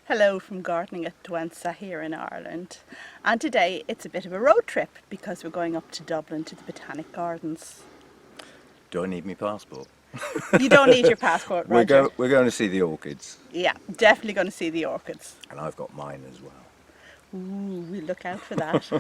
Hello from gardening at Dwensa here in Ireland, and today it's a bit of a road trip because we're going up to Dublin to the Botanic Gardens. Do I need my passport? You don't need your passport, Roger. We're going to see the orchids. Yeah, definitely going to see the orchids. And I've got mine as well. Ooh, we look out for that.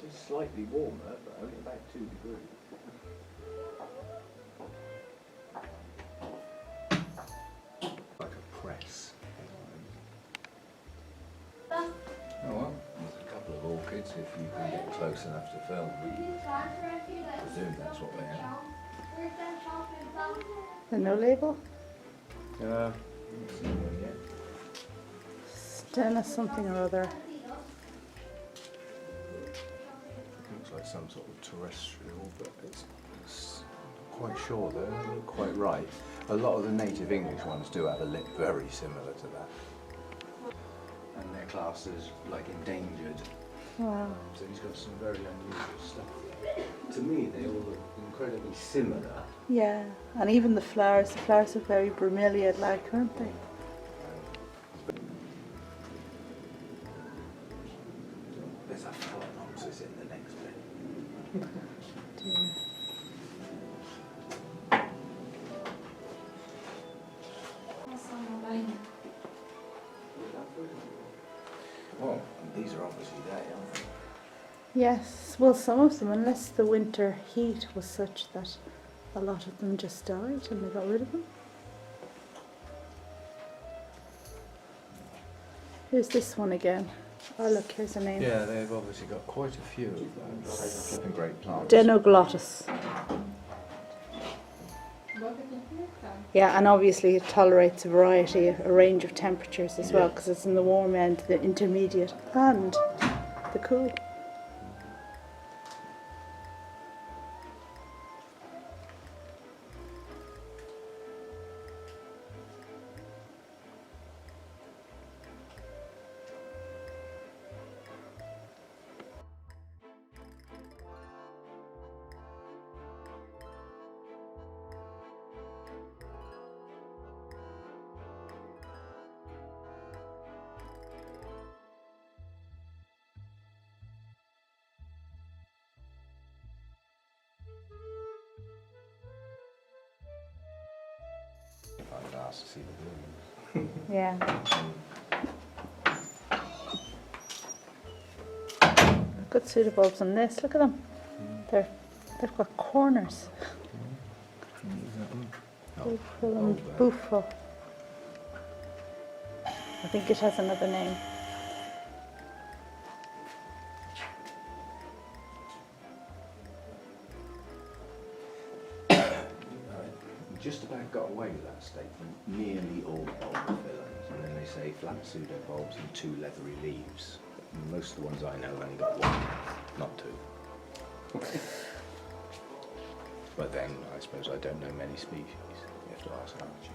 It's slightly warmer, but only about 2 degrees. Like a press. Oh well, there's a couple of orchids if you can get close enough to film them. I presume that's what they are. The no label? Haven't seen one yet. Stena something or other. Looks like some sort of terrestrial, but it's not quite sure though. They look quite right. A lot of the native English ones do have a lip very similar to that. And they're classed as like endangered. Wow. So he's got some very unusual stuff. To me, they all look incredibly similar. Yeah, and even the flowers are very bromeliad-like, aren't they? There's a phalaenopsis in the next bit. Dear. Well, these are obviously they, aren't they? Yes, well, some of them, unless the winter heat was such that a lot of them just died and they got rid of them. Here's this one again. Oh look, here's a name. Yeah, they've obviously got quite a few of those. Flipping great plants. Denoglottis. Yeah, and obviously it tolerates a range of temperatures as well, because it's in the warm end, the intermediate, and the cool. I've asked to see the blooms. Yeah. Good pseudobulbs on this. Look at them. They've got corners. Buffo and Buffo. I think it has another name. just about got away with that statement. Nearly all bulbophyllums, and then they say flat pseudobulbs and 2 leathery leaves. Most of the ones I know have only got 1, not 2. But then I suppose I don't know many species. You have to ask Archie.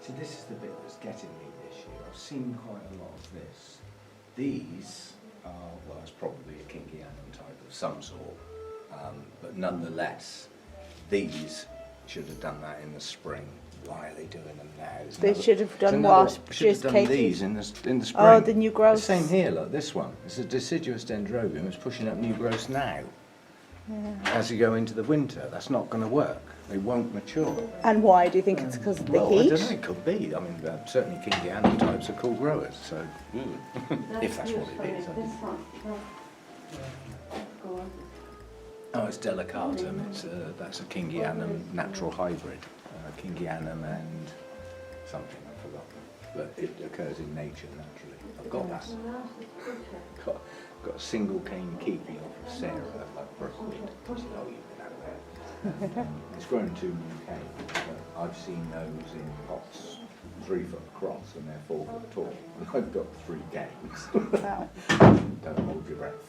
So this is the bit that's getting me this year. I've seen quite a lot of this. These are, well, it's probably a Kingianum type of some sort, but nonetheless, these should have done that in the spring. Why are they doing them now? They should have done what? Should have done Katie? these in the spring. Oh, the new growth. The same here, look, this one. It's a deciduous dendrobium. It's pushing up new growth now. Yeah. As you go into the winter, that's not going to work. They won't mature. And why? Do you think it's because of the Well, heat? I don't know, it could be. I mean, certainly Kingianum types are cool growers, so if that's what it is. Oh, it's delicatum. That's a Kingianum natural hybrid. Kingianum and something, I've forgotten. But it occurs in nature naturally. I've got that. Got a single cane keepy off of Sarah, like Brookwood. Oh, you've been out there. It's grown 2 new canes, but I've seen those in pots 3 foot across and they're 4 foot tall. And I've got 3 canes. Wow. Don't hold your breath.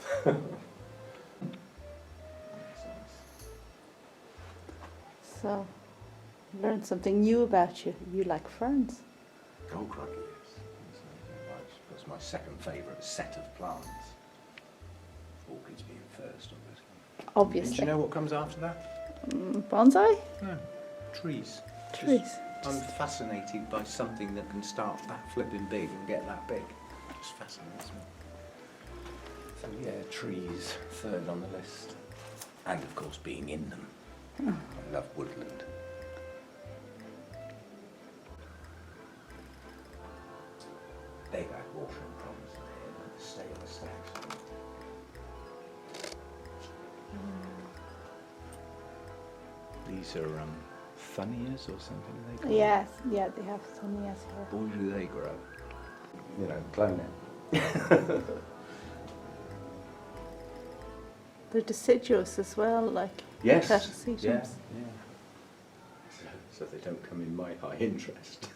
So, learned something new about you. You like ferns. Oh, crikey, yes. That's my second favourite set of plants. Orchids being first, obviously. Obviously. Do you know what comes after that? Bonsai? No. Trees. Trees. I'm fascinated by something that can start that flipping big and get that big. It just fascinates me. So yeah, trees, third on the list. And of course being in them. I love woodland. They've had watering problems here, but they stay in the stacks. These are Thunias or something they call Yes, yeah, they have some, yes. Here. Boy, do they grow. You know, clone it. They're deciduous as well, like Yes. catasetums. Yeah. So they don't come in my high interest.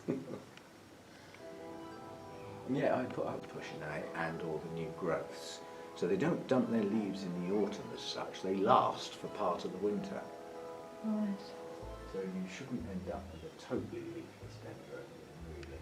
Yeah, I put up pushing out and all the new growths. So they don't dump their leaves in the autumn as such. They last for part of the winter. Right. So you shouldn't end up with a totally leafless dendrobium, really.